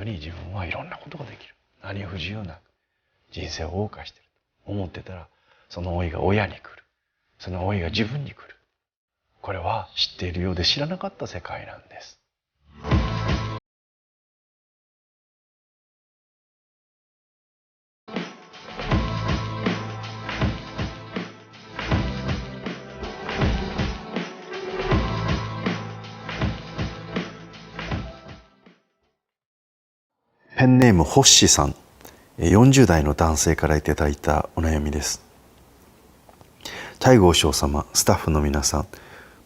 当に自分はいろんなことができる、何不自由なく人生を謳歌していると思ってたら、その老いが親に来る、その老いが自分に来る。これは知っているようで知らなかった世界なんです。ペンネームホッシーさん、40代の男性からいただいたお悩みです。太后上様、スタッフの皆さん、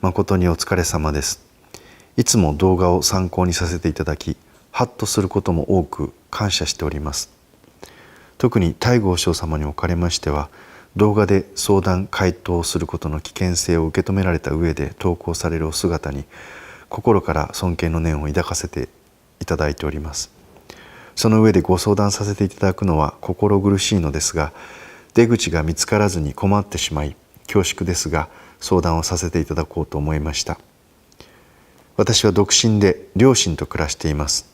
誠にお疲れ様です。いつも動画を参考にさせていただき、ハッとすることも多く感謝しております。特に太后上様におかれましては、動画で相談回答することの危険性を受け止められた上で投稿されるお姿に、心から尊敬の念を抱かせていただいております。その上でご相談させていただくのは心苦しいのですが、出口が見つからずに困ってしまい恐縮ですが、相談をさせていただこうと思いました。私は独身で両親と暮らしています。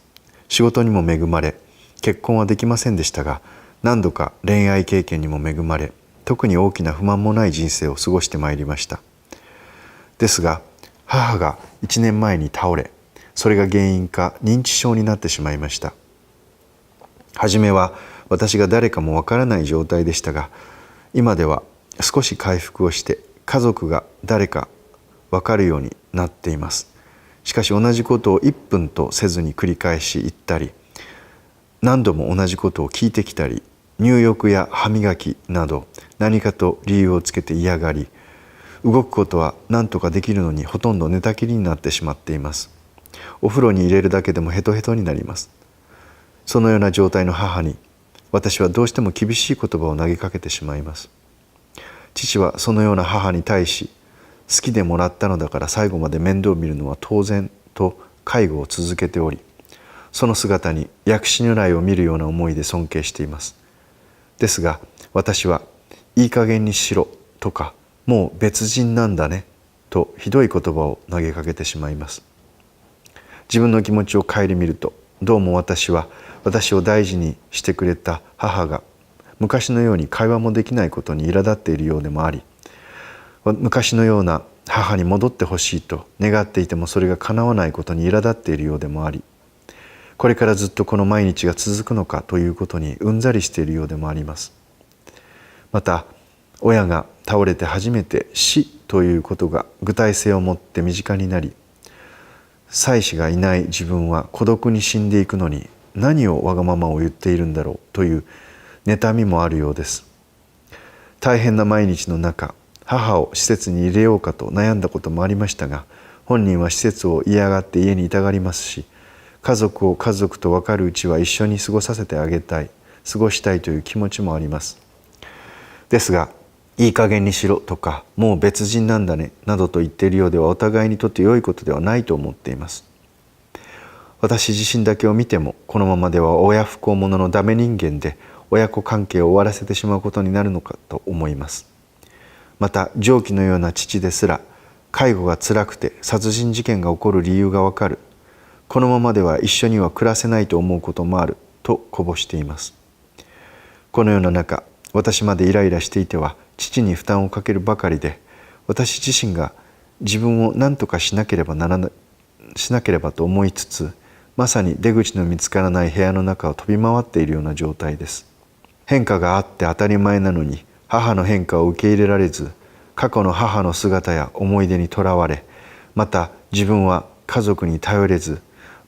仕事にも恵まれ、結婚はできませんでしたが、何度か恋愛経験にも恵まれ、特に大きな不満もない人生を過ごしてまいりました。ですが、母が1年前に倒れ、それが原因か認知症になってしまいました。はじめは私が誰かもわからない状態でしたが、今では少し回復をして家族が誰かわかるようになっています。しかし同じことを1分とせずに繰り返し言ったり、何度も同じことを聞いてきたり、入浴や歯磨きなど何かと理由をつけて嫌がり、動くことは何とかできるのにほとんど寝たきりになってしまっています。お風呂に入れるだけでもヘトヘトになります。そのような状態の母に、私はどうしても厳しい言葉を投げかけてしまいます。父はそのような母に対し、好きでもらったのだから最後まで面倒を見るのは当然と介護を続けており、その姿に薬師如来を見るような思いで尊敬しています。ですが、私はいい加減にしろとか、もう別人なんだねとひどい言葉を投げかけてしまいます。自分の気持ちを顧みると、どうも私は私を大事にしてくれた母が昔のように会話もできないことに苛立っているようでもあり、昔のような母に戻ってほしいと願っていてもそれが叶わないことに苛立っているようでもあり、これからずっとこの毎日が続くのかということにうんざりしているようでもあります。また、親が倒れて初めて死ということが具体性を持って身近になり、妻子がいない自分は孤独に死んでいくのに何をわがままを言っているんだろうという妬みもあるようです。大変な毎日の中、母を施設に入れようかと悩んだこともありましたが、本人は施設を嫌がって家にいたがりますし、家族を家族と分かるうちは一緒に過ごさせてあげたい、過ごしたいという気持ちもあります。ですが、いい加減にしろとか、もう別人なんだねなどと言っているようではお互いにとって良いことではないと思っています。私自身だけを見ても、このままでは親不孝者のダメ人間で親子関係を終わらせてしまうことになるのかと思います。また、上記のような父ですら、介護が辛くて殺人事件が起こる理由がわかる、このままでは一緒には暮らせないと思うこともあるとこぼしています。このような中、私までイライラしていては父に負担をかけるばかりで、私自身が自分を何とかしなければと思いつつ、まさに出口の見つからない部屋の中を飛び回っているような状態です。変化があって当たり前なのに、母の変化を受け入れられず、過去の母の姿や思い出にとらわれ、また自分は家族に頼れず、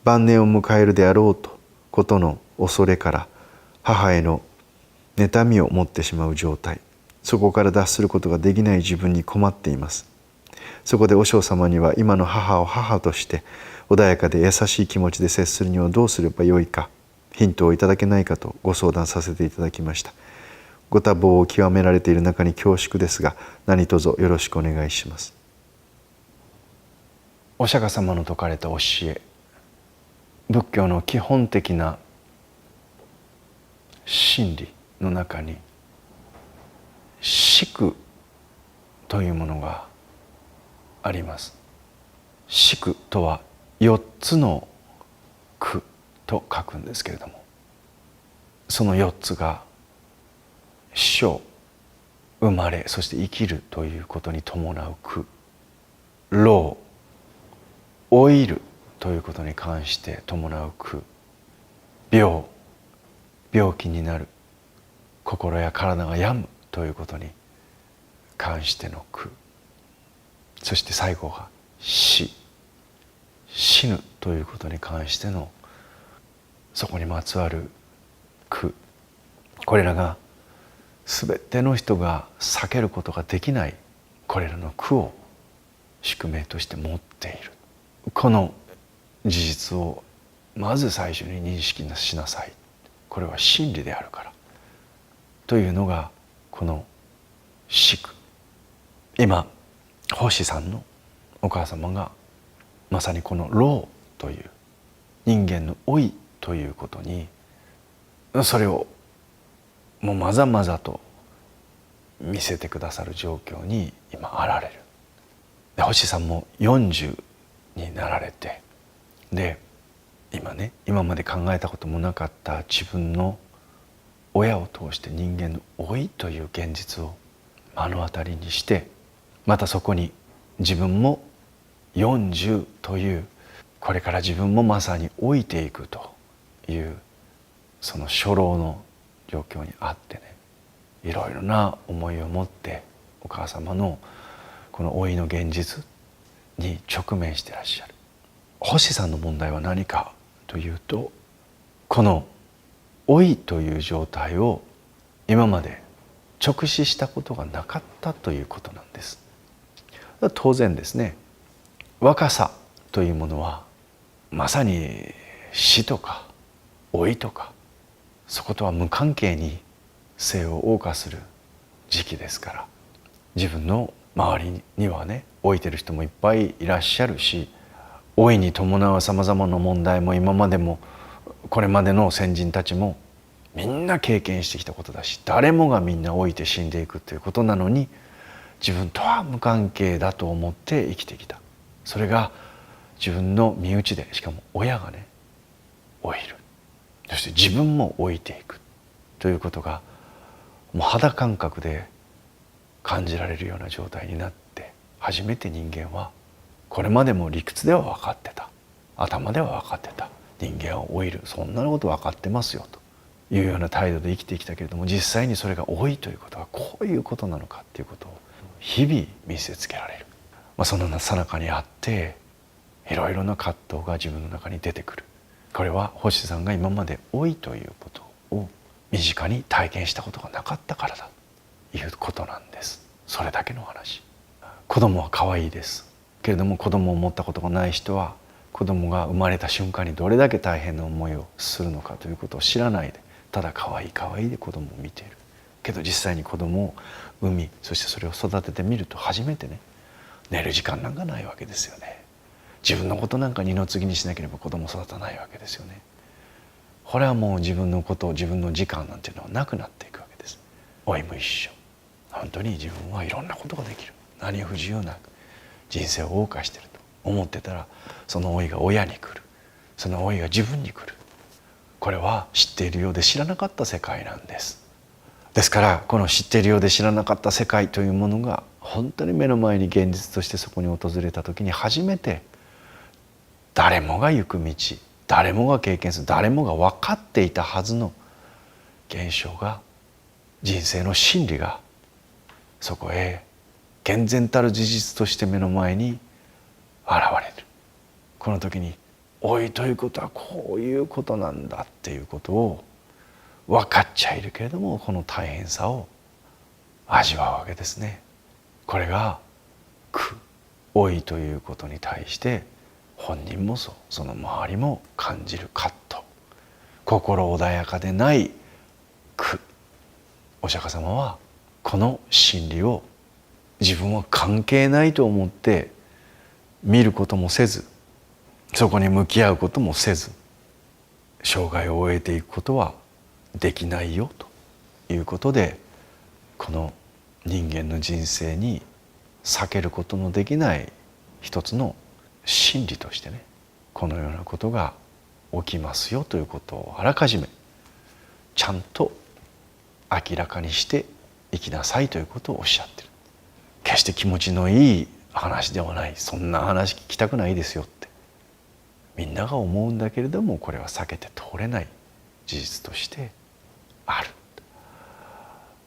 晩年を迎えるであろうとことの恐れから母への妬みを持ってしまう状態、そこから脱することができない自分に困っています。そこで和尚様には今の母を母として穏やかで優しい気持ちで接するにはどうすればよいか、ヒントをいただけないかとご相談させていただきました。ご多忙を極められている中に恐縮ですが、何卒よろしくお願いします。お釈迦様の説かれた教え、仏教の基本的な真理の中に四苦というものがあります。四苦とは4つの苦と書くんですけれども、その4つが生、生まれ、そして生きるということに伴う苦、老、老いるということに関して伴う苦、病、病気になる、心や体が病むということに関しての苦、そして最後が死、死ぬということに関してのそこにまつわる苦、これらが全ての人が避けることができないこれらの苦を宿命として持っている、この事実をまず最初に認識しなさい、これは真理であるからというのがこの死苦。今星さんのお母様がまさにこの老という人間の老いということに、それをもうまざまざと見せてくださる状況に今あられる。で星さんも40になられて、で今まで考えたこともなかった自分の親を通して人間の老いという現実を目の当たりにして、またそこに自分も40というこれから自分もまさに老いていくというその初老の状況にあってね、いろいろな思いを持ってお母様のこの老いの現実に直面していらっしゃる。星さんの問題は何かというと、この老いという状態を今まで直視したことがなかったということなんです。当然ですね、若さというものはまさに死とか老いとかそことは無関係に生を謳歌する時期ですから、自分の周りにはね老いてる人もいっぱいいらっしゃるし、老いに伴うさまざまな問題も今までもこれまでの先人たちもみんな経験してきたことだし、誰もがみんな老いて死んでいくということなのに自分とは無関係だと思って生きてきた。それが自分の身内で、しかも親がね老いる、そして自分も老いていくということがもう肌感覚で感じられるような状態になって、初めて人間はこれまでも理屈では分かってた、頭では分かってた、人間は老いる、そんなこと分かってますよというような態度で生きてきたけれども、実際にそれが老いということはこういうことなのかっていうことを日々見せつけられる。その最中にあっていろいろな葛藤が自分の中に出てくる。これは星さんが今まで老いということを身近に体験したことがなかったからだということなんです。それだけの話。子供は可愛いですけれども、子供を持ったことがない人は子供が生まれた瞬間にどれだけ大変な思いをするのかということを知らないで、ただ可愛い可愛いで子供を見ているけど、実際に子供を産み、そしてそれを育ててみると初めてね、寝る時間なんかないわけですよね。自分のことなんか二の次にしなければ子供を育たないわけですよね。これはもう自分のこと、自分の時間なんていうのはなくなっていくわけです。老いも一緒。本当に自分はいろんなことができる、何不自由なく人生を謳歌していると思ってたら、その老いが親に来る、その老いが自分に来る。これは知っているようで知らなかった世界なんです。ですからこの知っているようで知らなかった世界というものが本当に目の前に現実としてそこに訪れた時に、初めて誰もが行く道、誰もが経験する、誰もが分かっていたはずの現象が、人生の真理がそこへ厳然たる事実として目の前に現れる。この時に老いということはこういうことなんだっていうことを分かっちゃいるけれども、この大変さを味わうわけですね。これが苦、老いということに対して本人もそう、その周りも感じる葛藤、心穏やかでない苦。お釈迦様はこの真理を自分は関係ないと思って見ることもせず、そこに向き合うこともせず、生涯を終えていくことはできないよということで、この人間の人生に避けることのできない一つの真理としてね、このようなことが起きますよということをあらかじめちゃんと明らかにして生きなさいということをおっしゃってる。決して気持ちのいい話ではない、そんな話聞きたくないですよってみんなが思うんだけれども、これは避けて通れない事実としてある。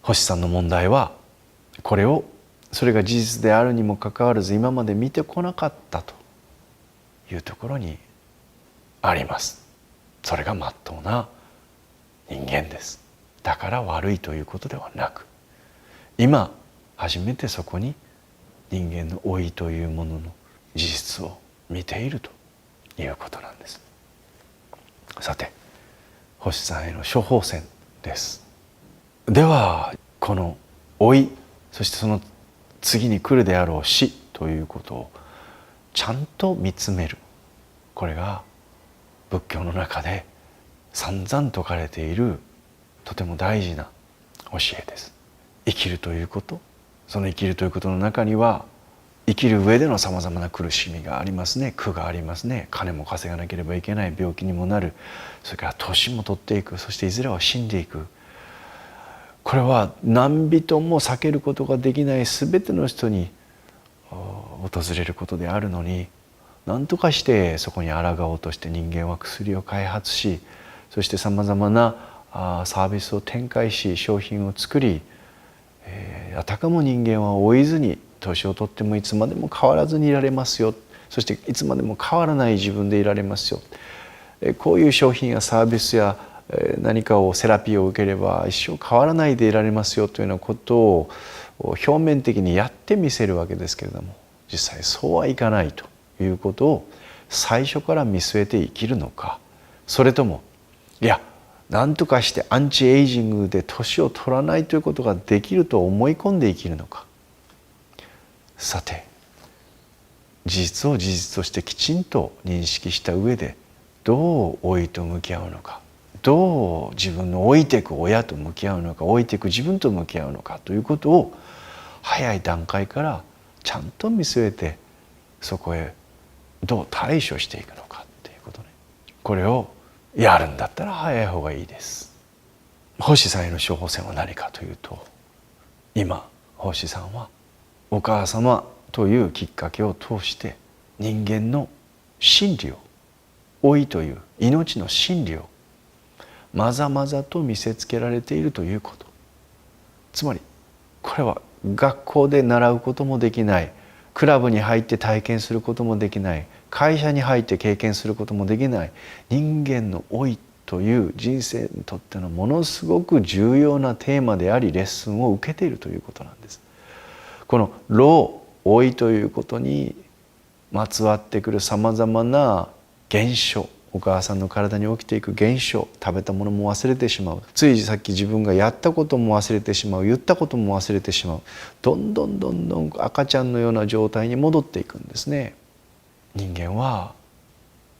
星さんの問題はそれが事実であるにもかかわらず今まで見てこなかったというところにあります。それが真っ当な人間です。だから悪いということではなく、今初めてそこに人間の老いというものの事実を見ているということなんです。さて、星さんへの処方箋です。ではこの老い、そしてその次に来るであろう死ということをちゃんと見つめる、これが仏教の中で散々説かれているとても大事な教えです。生きるということ、その生きるということの中には生きる上でのさまざまな苦しみがありますね。苦がありますね。金も稼がなければいけない、病気にもなる、それから年も取っていく、そしていずれは死んでいく。これは何人も避けることができない全ての人に訪れることであるのに、何とかしてそこに抗おうとして人間は薬を開発し、そしてさまざまなサービスを展開し商品を作り、あたかも人間は老いずに年を取ってもいつまでも変わらずにいられますよ、そしていつまでも変わらない自分でいられますよ、こういう商品やサービスや何かをセラピーを受ければ一生変わらないでいられますよというようなことを表面的にやってみせるわけですけれども、実際そうはいかないということを最初から見据えて生きるのか、それともいや何とかしてアンチエイジングで年を取らないということができると思い込んで生きるのか。さて、事実を事実としてきちんと認識した上でどう老いと向き合うのか、どう自分の老いていく親と向き合うのか、老いていく自分と向き合うのかということを早い段階からちゃんと見据えて、そこへどう対処していくのかっていうことね。これをやるんだったら早い方がいいです。星さんへの処方箋は何かというと、今星さんはお母様というきっかけを通して人間の真理を、老いという命の真理をまざまざと見せつけられているということ。つまりこれは学校で習うこともできない、クラブに入って体験することもできない、会社に入って経験することもできない、人間の老いという人生にとってのものすごく重要なテーマであり、レッスンを受けているということなんです。この老いということにまつわってくるさまざまな現象、お母さんの体に起きていく現象、食べたものも忘れてしまう、ついさっき自分がやったことも忘れてしまう、言ったことも忘れてしまう、どんどん赤ちゃんのような状態に戻っていくんですね。人間は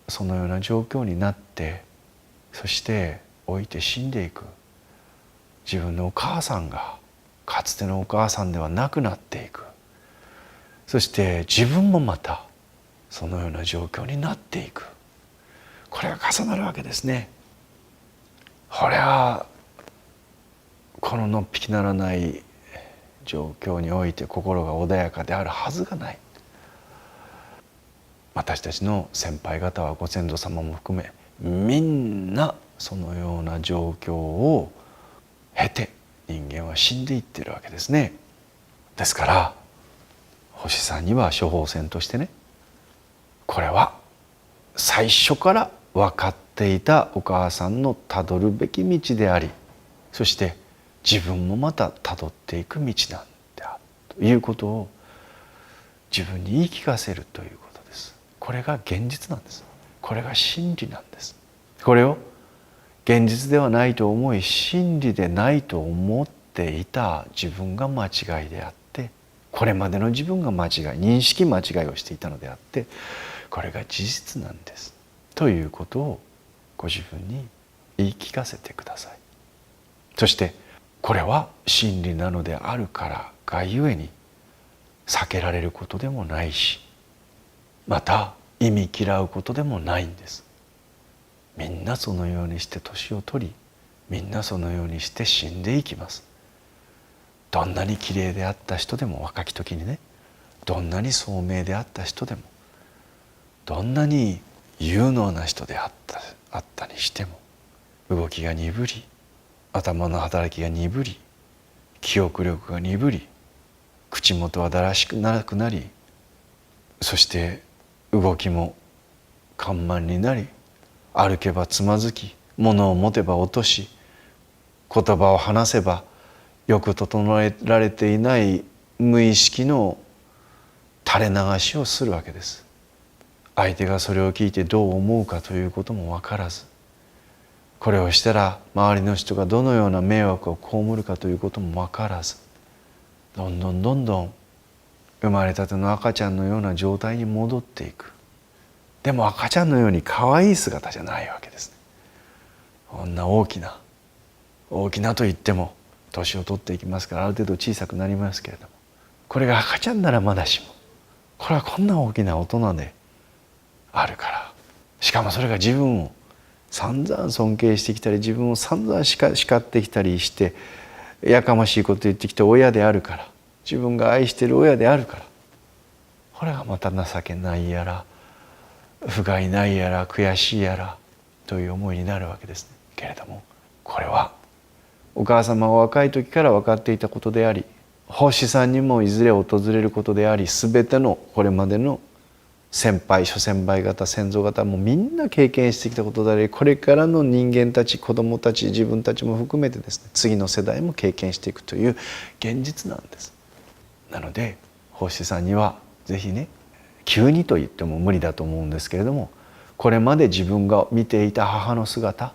そのような状況になって、そして老いて死んでいく。自分のお母さんがかつてのお母さんではなくなっていく。そして自分もまたそのような状況になっていく。これが重なるわけですね。これはこののっぴきならない状況において心が穏やかであるはずがない。私たちの先輩方はご先祖様も含めみんなそのような状況を経て人間は死んでいっているわけですね。ですから星さんには処方箋としてね、これは最初から分かっていたお母さんのたどるべき道であり、そして自分もまたたどっていく道なんだということを自分に言い聞かせるということです。これが現実なんです。これが真理なんです。これを現実ではないと思い、真理でないと思っていた自分が間違いであって、これまでの自分が間違い、認識間違いをしていたのであって、これが事実なんですということをご自分に言い聞かせてください。そしてこれは真理なのであるからがゆえに避けられることでもないし、また忌み嫌うことでもないんです。みんなそのようにして年を取り、みんなそのようにして死んでいきます。どんなにきれいであった人でも、若き時にね、どんなに聡明であった人でも、どんなに有能な人であったにしても、動きが鈍り、頭の働きが鈍り、記憶力が鈍り、口元はだらしくなくなり、そして動きも緩慢になり、歩けばつまずき、物を持てば落とし、言葉を話せばよく整えられていない無意識の垂れ流しをするわけです。相手がそれを聞いてどう思うかということも分からず、これをしたら周りの人がどのような迷惑を被るかということも分からず、どんどん生まれたての赤ちゃんのような状態に戻っていく。でも赤ちゃんのように可愛い姿じゃないわけですね。こんな大きなと言っても年を取っていきますから、ある程度小さくなりますけれども、これが赤ちゃんならまだしも、これはこんな大きな大人であるから、しかもそれが自分を散々尊敬してきたり、自分を散々叱ってきたりして、やかましいこと言ってきた親であるから、自分が愛している親であるから、これがまた情けないやら不甲斐ないやら悔しいやらという思いになるわけですね。けれども、これはお母様が若い時から分かっていたことであり、法師さんにもいずれ訪れることであり、全てのこれまでの先輩諸先輩方先祖方もみんな経験してきたことであり、これからの人間たち、子どもたち、自分たちも含めてですね、次の世代も経験していくという現実なんです。なので法師さんにはぜひね、急にと言っても無理だと思うんですけれども、これまで自分が見ていた母の姿、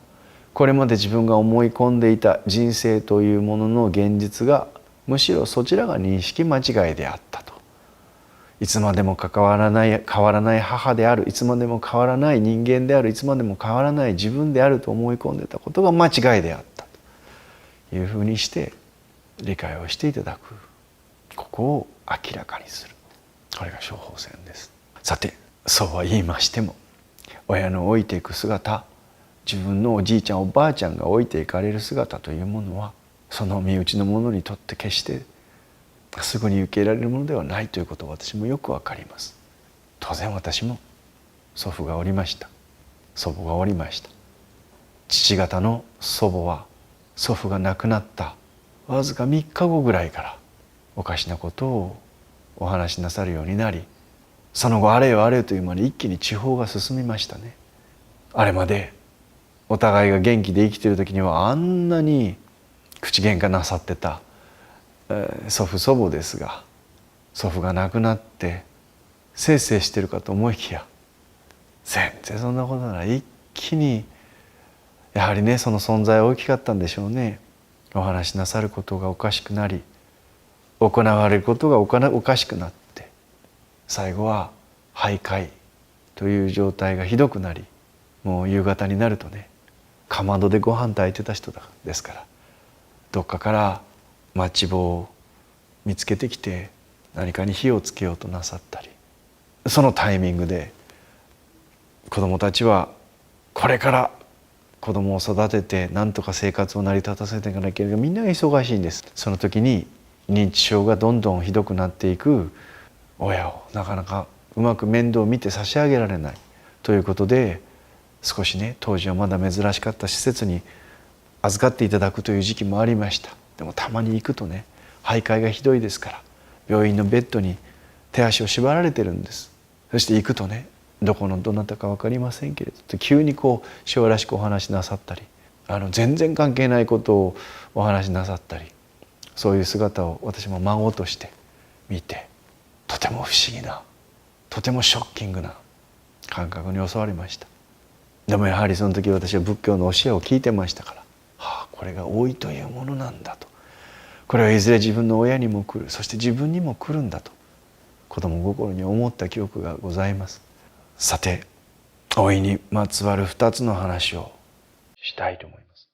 これまで自分が思い込んでいた人生というものの現実が、むしろそちらが認識間違いであったと。いつまでも変わらない母である、いつまでも変わらない人間である、いつまでも変わらない自分であると思い込んでたことが間違いであったというふうにして理解をしていただく、ここを明らかにする、これが処方箋です。さて、そうは言いましても、親の置いていく姿、自分のおじいちゃんおばあちゃんが置いていかれる姿というものは、その身内の者にとって決してすぐに受け入れられるものではないということを私もよくわかります。当然私も祖父がおりました、祖母がおりました。父方の祖母は祖父が亡くなったわずか3日後ぐらいからおかしなことをお話しなさるようになり、その後あれよあれよという間に一気に地方が進みましたね。あれまでお互いが元気で生きている時にはあんなに口喧嘩なさってた祖父祖母ですが、祖父が亡くなってせいせいしてるかと思いきや、全然そんなことなら一気に、やはりね、その存在は大きかったんでしょうね。お話しなさることがおかしくなり、行われることがおかしくなって、最後は徘徊という状態がひどくなり、もう夕方になるとね、かまどでご飯炊いてた人ですから、どっかからマッチ棒を見つけてきて何かに火をつけようとなさったり、そのタイミングで子どもたちはこれから子どもを育てて何とか生活を成り立たせていかなきゃいけない、みんなが忙しいんです。その時に認知症がどんどんひどくなっていく親をなかなかうまく面倒を見て差し上げられないということで、少しね、当時はまだ珍しかった施設に預かっていただくという時期もありました。でもたまに行くとね、徘徊がひどいですから病院のベッドに手足を縛られてるんです。そして行くとね、どこのどなたか分かりませんけれど急にこう塩らしくお話しなさったり、全然関係ないことをお話しなさったり、そういう姿を私も孫として見て、とても不思議な、とてもショッキングな感覚に襲われました。でもやはりその時私は仏教の教えを聞いてましたから、これが老いというものなんだと、これはいずれ自分の親にも来る、そして自分にも来るんだと子供心に思った記憶がございます。さて、老いにまつわる2つの話をしたいと思います。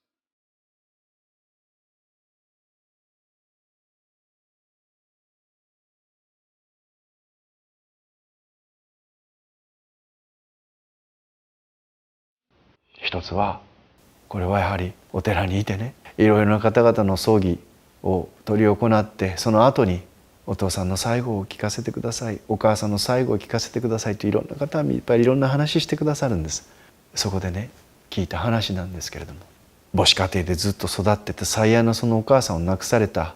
一つはこれはやはりお寺にいてね、いろいろな方々の葬儀を執り行って、その後にお父さんの最後を聞かせてください、お母さんの最後を聞かせてくださいといろんな方はいっぱいいろんな話してくださるんです。そこでね聞いた話なんですけれども、母子家庭でずっと育ってて最愛のそのお母さんを亡くされた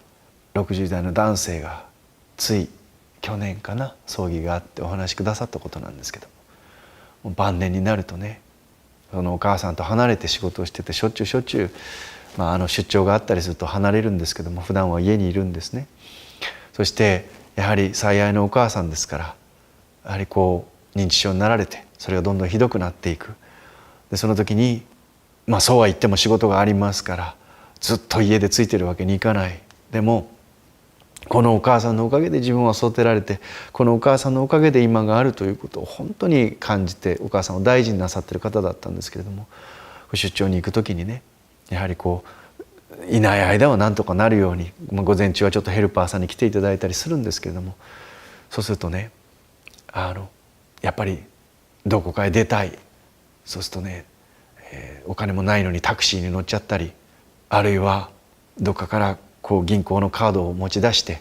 60代の男性がつい去年かな葬儀があってお話しくださったことなんですけども、晩年になるとね、そのお母さんと離れて仕事をしててしょっちゅう出張があったりすると離れるんですけども、普段は家にいるんですね。そしてやはり最愛のお母さんですから、やはり認知症になられて、それがどんどんひどくなっていく。でその時にそうは言っても仕事がありますからずっと家でついてるわけにいかない。でもこのお母さんのおかげで自分は育てられて、このお母さんのおかげで今があるということを本当に感じて、お母さんを大事になさっている方だったんですけれども、出張に行く時にね、やはりいない間は何とかなるように、午前中はちょっとヘルパーさんに来ていただいたりするんですけれども、そうするとねやっぱりどこかへ出たい、そうするとね、お金もないのにタクシーに乗っちゃったり、あるいはどっかから銀行のカードを持ち出して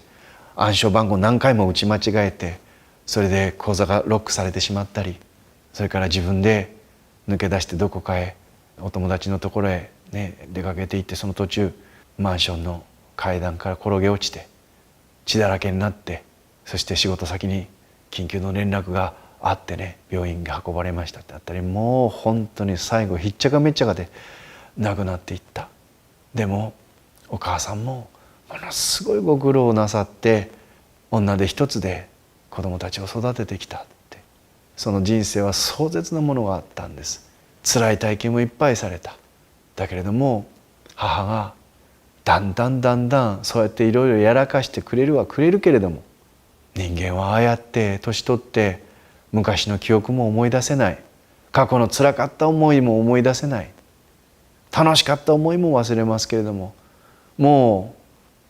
暗証番号何回も打ち間違えて、それで口座がロックされてしまったり、それから自分で抜け出してどこかへお友達のところへ出かけていって、その途中マンションの階段から転げ落ちて血だらけになって、そして仕事先に緊急の連絡があってね、病院に運ばれましたってあったり、もう本当に最後ひっちゃかめっちゃかで亡くなっていった。でもお母さんもものすごいご苦労をなさって、女手一つで子供たちを育ててきたって、その人生は壮絶なものがあったんです。辛い体験もいっぱいされた。だけれども母がだんだんそうやっていろいろやらかしてくれるはくれるけれども、人間はああやって年取って昔の記憶も思い出せない、過去の辛かった思いも思い出せない、楽しかった思いも忘れますけれども、も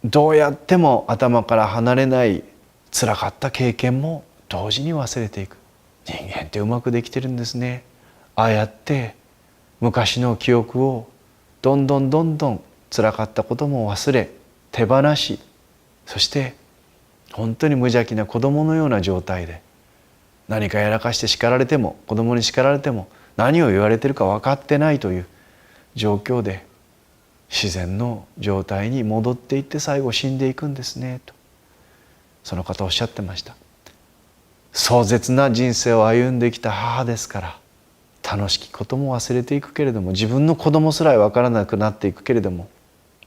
うどうやっても頭から離れない辛かった経験も同時に忘れていく。人間ってうまくできてるんですね。ああやって昔の記憶をどんどん辛かったことも忘れ手放し、そして本当に無邪気な子供のような状態で、何かやらかして叱られても、子供に叱られても何を言われてるか分かってないという状況で自然の状態に戻っていって最後死んでいくんですねと、その方おっしゃってました。壮絶な人生を歩んできた母ですから、楽しきことも忘れていくけれども、自分の子供すら分からなくなっていくけれども、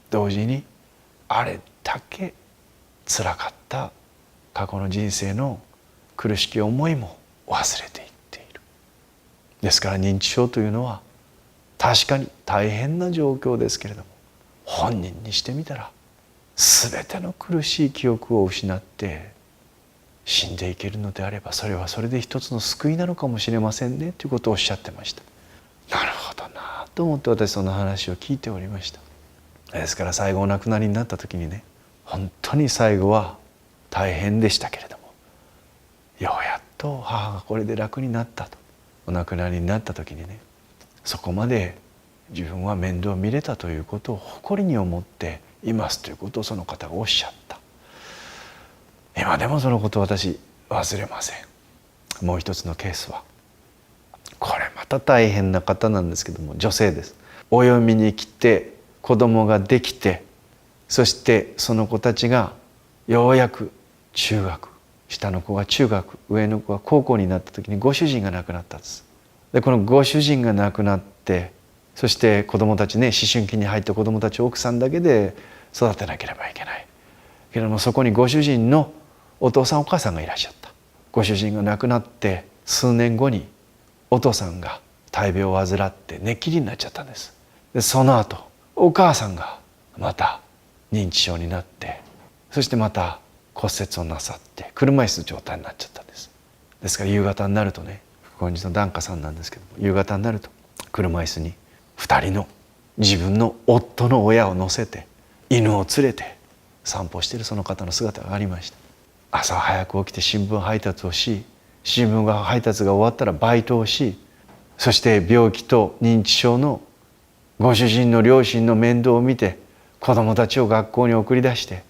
同時にあれだけつらかった過去の人生の苦しき思いも忘れていっている。ですから認知症というのは確かに大変な状況ですけれども、本人にしてみたら全ての苦しい記憶を失って死んでいけるのであれば、それはそれで一つの救いなのかもしれませんねということをおっしゃってました。なるほどなと思って私その話を聞いておりました。ですから最後お亡くなりになった時にね、本当に最後は大変でしたけれども、ようやっと母がこれで楽になったと、お亡くなりになった時にね、そこまで自分は面倒見れたということを誇りに思っていますということをその方がおっしゃった。今でもそのことを私忘れません。もう一つのケースは、これまた大変な方なんですけども、女性です。お嫁に来て子供ができて、そしてその子たちがようやく中学、下の子が中学、上の子が高校になった時にご主人が亡くなったんです。でこのご主人が亡くなって、そして子供たちね、思春期に入った子供たちを奥さんだけで育てなければいけない。けれどもそこにご主人のお父さんお母さんがいらっしゃった。ご主人が亡くなって数年後にお父さんが大病を患って寝っきりになっちゃったんです。でその後お母さんがまた認知症になって、そしてまた骨折をなさって車椅子状態になっちゃったんです。ですから夕方になるとね、今日の檀家さんなんですけども、夕方になると車椅子に2人の自分の夫の親を乗せて犬を連れて散歩しているその方の姿がありました。朝早く起きて新聞配達をし、新聞が配達が終わったらバイトをし、そして病気と認知症のご主人の両親の面倒を見て、子供たちを学校に送り出して、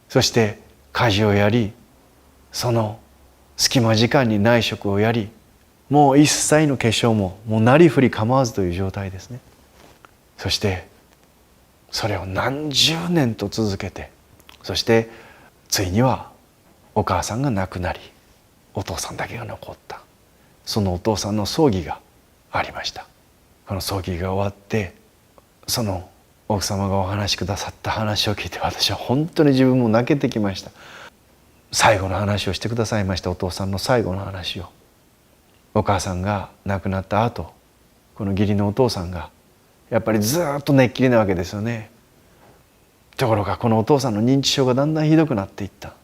そして家事をやり、その隙間時間に内職をやり、もう一切の化粧ももうなりふり構わずという状態ですね。そしてそれを何十年と続けて、そしてついにはお母さんが亡くなり、お父さんだけが残った。そのお父さんの葬儀がありました。この葬儀が終わって、その奥様がお話しくださった話を聞いて、私は本当に自分も泣けてきました。最後の話をしてくださいました。お父さんの最後の話を。お母さんが亡くなった後、この義理のお父さんがやっぱりずっと寝っきりなわけですよね。ところがこのお父さんの認知症がだんだんひどくなっていった。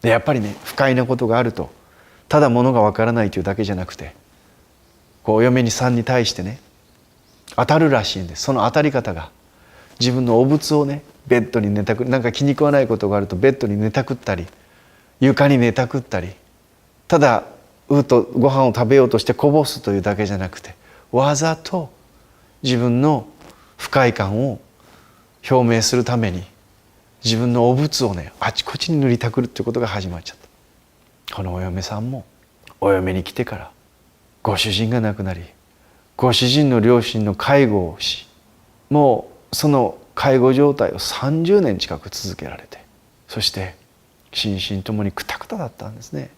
でやっぱりね、不快なことがあると、ただ物がわからないというだけじゃなくて、こうお嫁さんに対してね、当たるらしいんです。その当たり方が、自分のお仏をね、ベッドに寝たく、なんか気に食わないことがあるとベッドに寝たくったり、床に寝たくったり、ただとご飯を食べようとしてこぼすというだけじゃなくて、わざと自分の不快感を表明するために自分のお仏をね、あちこちに塗りたくるっていうことが始まっちゃった。このお嫁さんもお嫁に来てからご主人が亡くなり、ご主人の両親の介護をし、もうその介護状態を30年近く続けられて、そして心身ともにクタクタだったんですね。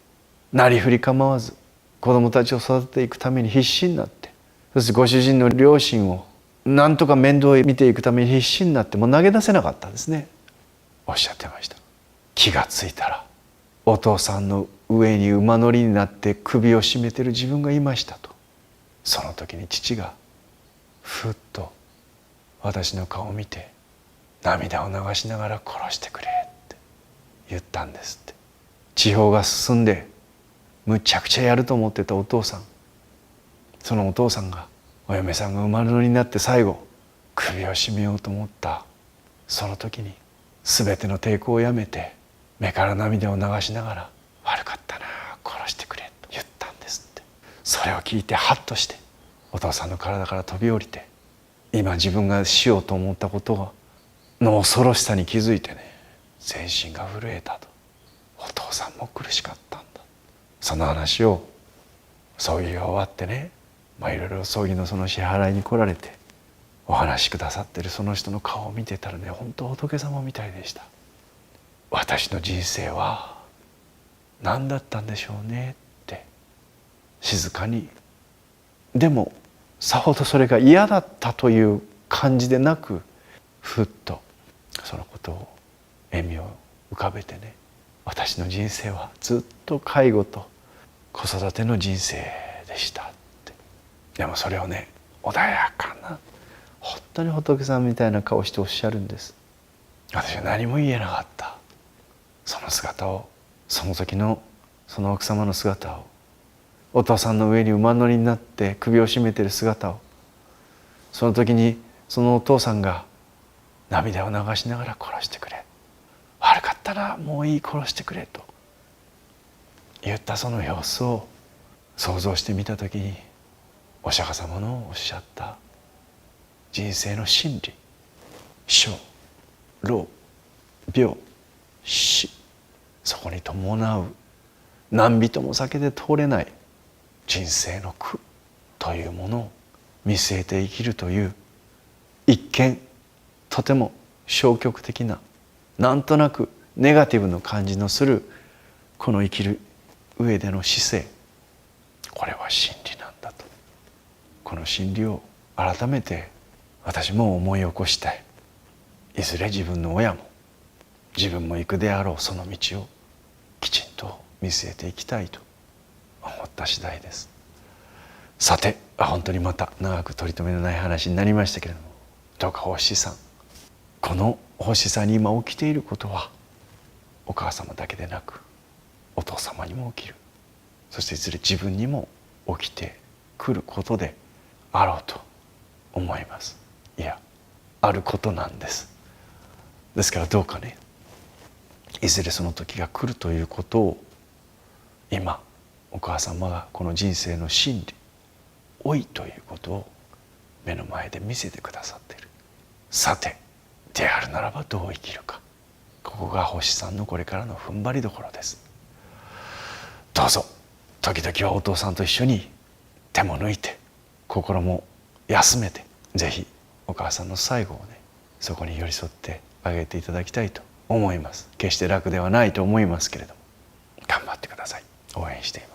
なりふり構わず子供たちを育てていくために必死になって、そしてご主人の両親をなんとか面倒を見ていくために必死になって、もう投げ出せなかったんですね。おっしゃってました。気がついたらお父さんの上に馬乗りになって首を絞めてる自分がいましたと。その時に父がふっと私の顔を見て、涙を流しながら殺してくれって言ったんですって。地方が進んでむちゃくちゃやると思ってたお父さん、そのお父さんが、お嫁さんが馬乗りになって最後首を絞めようと思ったその時に、全ての抵抗をやめて目から涙を流しながら、悪かったな、殺してくれと言ったんですって。それを聞いてハッとして、お父さんの体から飛び降りて、今自分がしようと思ったことの恐ろしさに気づいてね、全身が震えたと。お父さんも苦しかったんだ。その話を葬儀が終わってね、いろいろ葬儀のその支払いに来られてお話しくださってるその人の顔を見てたらね、本当仏様みたいでした。私の人生は何だったんでしょうねって静かに、でもさほどそれが嫌だったという感じでなく、ふっとそのことを笑みを浮かべてね、私の人生はずっと介護と子育ての人生でしたって。でもそれをね、穏やかな、本当に仏さんみたいな顔しておっしゃるんです。私は何も言えなかった。その姿を、その時のその奥様の姿を、お父さんの上に馬乗りになって首を絞めている姿を、その時にそのお父さんが涙を流しながら殺してくれ、悪かったな、もういい、殺してくれと言ったその様子を想像してみた時に、お釈迦様のおっしゃった人生の真理、生老病死、そこに伴う何人も避けて通れない人生の苦というものを見据えて生きるという、一見とても消極的な、なんとなくネガティブな感じのするこの生きる上での姿勢、これは真理なんだと。この真理を改めて私も思い起こしたい。いずれ自分の親も自分も行くであろうその道をきちんと見据えていきたいと思った次第です。さて、本当にまた長く取り留めのない話になりましたけれども、どうかお師さん、このお師さんに今起きていることはお母様だけでなくお父様にも起きる、そしていずれ自分にも起きてくることであろうと思います。いや、あることなんです。ですからどうかね、いずれその時が来るということを今お母様がこの人生の真理、老いということを目の前で見せてくださっている。さてであるならばどう生きるか、ここが星さんのこれからの踏ん張りどころです。どうぞ時々はお父さんと一緒に手も抜いて心も休めて、ぜひお母さんの最後をねそこに寄り添ってあげていただきたいと思います。決して楽ではないと思いますけれども頑張ってください。応援しています。